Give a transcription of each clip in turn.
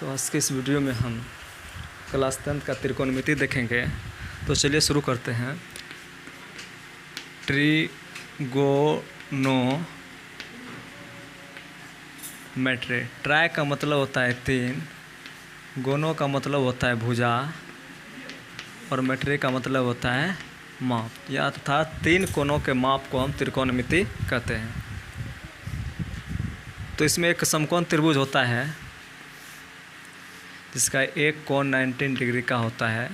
तो आज के इस वीडियो में हम क्लास 10 का त्रिकोणमिति देखेंगे। तो चलिए शुरू करते हैं। ट्रिगोनोमेट्री। ट्राई का मतलब होता है तीन, गोनो का मतलब होता है भुजा और मेट्री का मतलब होता है माप, या अर्थात तीन कोनों के माप को हम त्रिकोणमिति कहते हैं। तो इसमें एक समकोण त्रिभुज होता है जिसका एक कोण 19 डिग्री का होता है,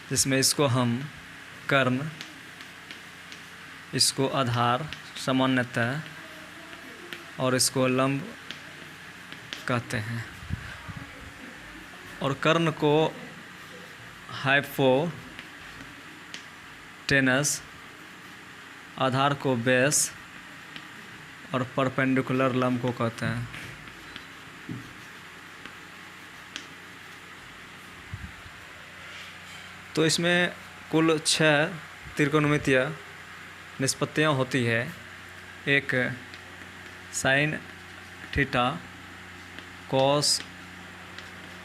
जिसमें इसको हम कर्ण, इसको आधार सामान्यतः और इसको लंब कहते हैं। और कर्ण को हाइपोटेनस, आधार को बेस और परपेंडिकुलर लंब को कहते हैं। तो इसमें कुल 6 त्रिकोणमितीय निष्पत्तियाँ होती है। एक साइन थीटा, कॉस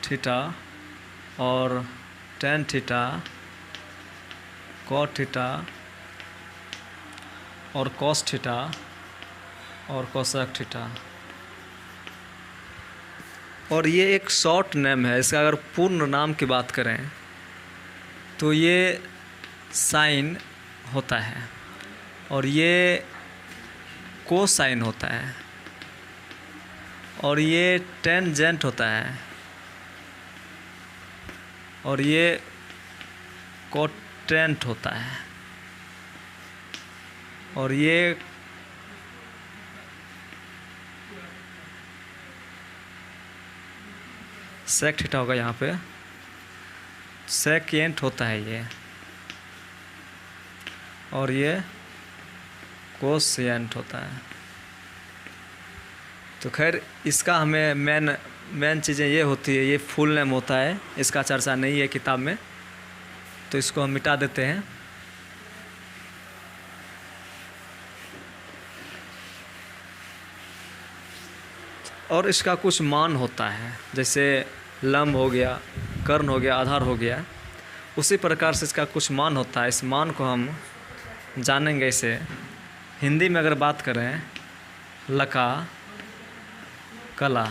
थीटा और टेन थीटा, कॉट थीटा और कॉस थीटा और कोसेक थीटा। और ये एक शॉर्ट नेम है। इसका अगर पूर्ण नाम की बात करें तो ये साइन होता है और ये कोसाइन होता है और ये टेंजेंट होता है और ये कोटेंट होता है और ये सेक थीटा होगा। यहाँ पे सेकेंट होता है ये, और ये कोसेंट होता है। तो खैर इसका हमें मेन चीज़ें ये होती है, ये फुल नेम होता है, इसका चर्चा नहीं है किताब में, तो इसको हम मिटा देते हैं। और इसका कुछ मान होता है, जैसे लंब हो गया, कर्ण हो गया, आधार हो गया, उसी प्रकार से इसका कुछ मान होता है। इस मान को हम जानेंगे इसे। हिंदी में अगर बात करें, लका कला।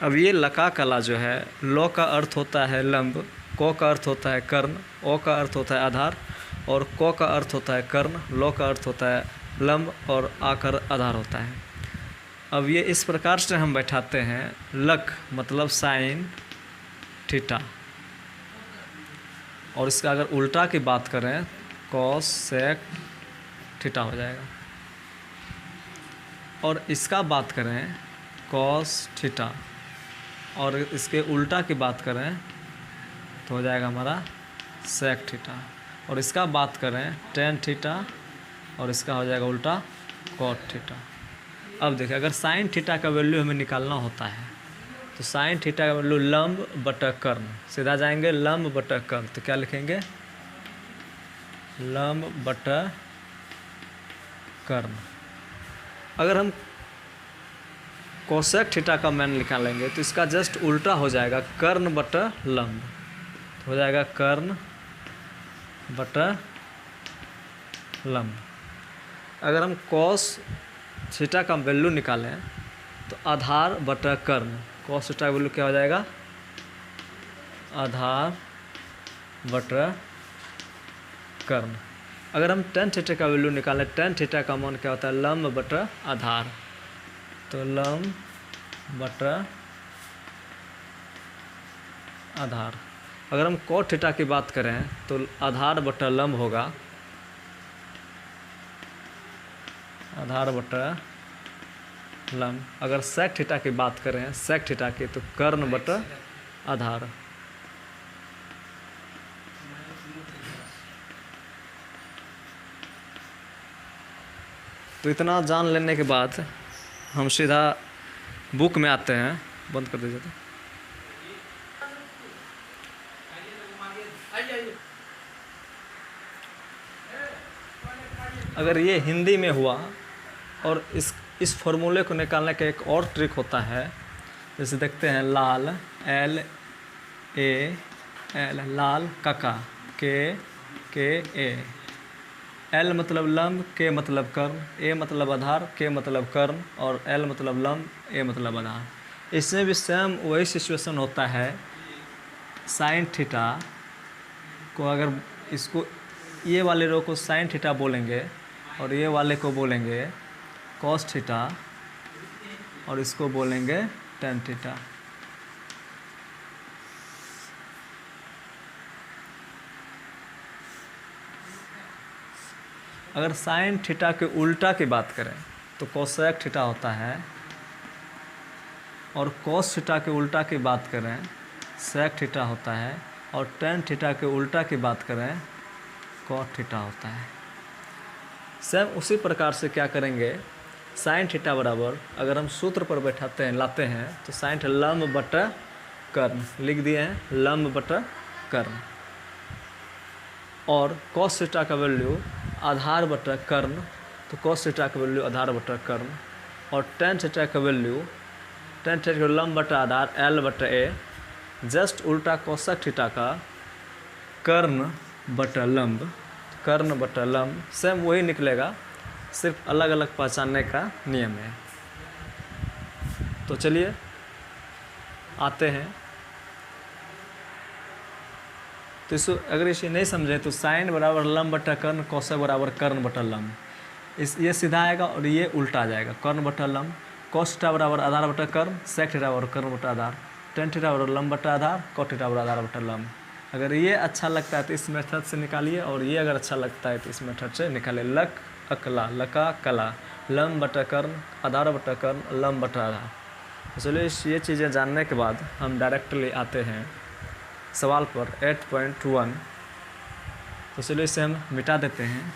अब ये लका कला जो है, लो का अर्थ होता है लंब, को का अर्थ होता है कर्ण, ओ का अर्थ होता है आधार और को का अर्थ होता है कर्ण, लो का अर्थ होता है लंब और आकर आधार होता है। अब ये इस प्रकार से हम बैठाते हैं। लक मतलब साइन थीटा, और इसका अगर उल्टा की बात करें कॉस सेक थीटा हो जाएगा। और इसका बात करें कॉस थीटा, और इसके उल्टा की बात करें तो हो जाएगा हमारा सेक थीटा। और इसका बात करें टेन थीटा, और इसका हो जाएगा उल्टा कॉट थीटा। अब देखिए, अगर साइन थीटा का वैल्यू हमें निकालना होता है तो साइन थीटा का वैल्यू लंब बटा कर्ण, सीधा जाएंगे लंब बटा कर्ण, तो क्या लिखेंगे लंब बटा कर्ण। अगर हम कोसेक थीटा का मान निकालेंगे तो इसका जस्ट उल्टा हो जाएगा, कर्ण बटा लंब, तो हो जाएगा कर्ण बटा लंब। अगर हम कॉस थीटा का वैल्यू निकालें तो आधार बटा कर्ण, कॉस थीटा का वैल्यू क्या हो जाएगा आधार बटा कर्ण। अगर हम टेन थीटा का वैल्यू निकालें, टेन थीटा का मान क्या होता है लंब बटा आधार, तो लंब बटा आधार। अगर हम कॉट थीटा की बात करें तो आधार बटा लंब होगा, आधार बटा लंब। अगर सेक थीटा की बात करें, सेक थीटा की, तो कर्ण बटा आधार। तो इतना जान लेने के बाद हम सीधा बुक में आते हैं। बंद कर दीजिए। तो अगर ये हिंदी में हुआ और इस फॉर्मूले को निकालने का एक और ट्रिक होता है। जैसे देखते हैं लाल LAL, लाल काका KA, L मतलब लंब, K मतलब कर्ण, A मतलब आधार, K मतलब कर्ण और L मतलब लंब, A मतलब आधार। इसमें भी सेम वही सिचुएशन होता है। साइन थीटा को अगर इसको ये वाले रो को साइन थीटा बोलेंगे और ये वाले को बोलेंगे कॉस थीटा और इसको बोलेंगे टेन थीटा। अगर साइन थीटा के उल्टा की बात करें तो कोसेक थीटा होता है, और कोस थीटा के उल्टा की बात करें सेक थीटा होता है, और टेन थीटा के उल्टा की बात करें कॉट थीटा होता है। सेम उसी प्रकार से क्या करेंगे, साइन थीटा बराबर अगर हम सूत्र पर बैठाते हैं लाते हैं तो साइन लंब बटा कर्ण लिख दिए हैं, लंब बटा कर्ण, और कॉस थीटा का वैल्यू आधार बटा कर्ण, तो कॉस थीटा का वैल्यू आधार बटा कर्ण, और टेन थीटा का वैल्यू टेन थीटा का लंब बटा आधार L बटा A, जस्ट उल्टा कोसेक थीटा का कर्ण बटा लंब, कर्ण बटा लंब, सेम वही निकलेगा, सिर्फ अलग अलग पहचानने का नियम है। तो चलिए आते हैं, तो इसको अगर इसे नहीं समझे तो साइन बराबर लंब बटा कर्ण, कोसेक बराबर कर्ण बटा लंब, ये सीधा आएगा और ये उल्टा आ जाएगा, कर्ण बटा लंब, कॉस थीटा बराबर आधार बटा कर्ण, सेक थीटा बराबर कर्ण बटा आधार, टेन थीटा बराबर लंब बटा आधार, कॉट थीटा बराबर आधार बटा लंब। अगर ये अच्छा लगता है तो इस मेथड से निकालिए, और ये अगर अच्छा लगता है तो इस मेथड से निकालिए। लक अकला, लका कला, लंब बटा कर्ण, आधार बटा कर्ण, लंब बटा आधार। तो चलिए ये चीज़ें जानने के बाद हम डायरेक्टली आते हैं सवाल पर 8.1। तो चलिए इसे हम मिटा देते हैं।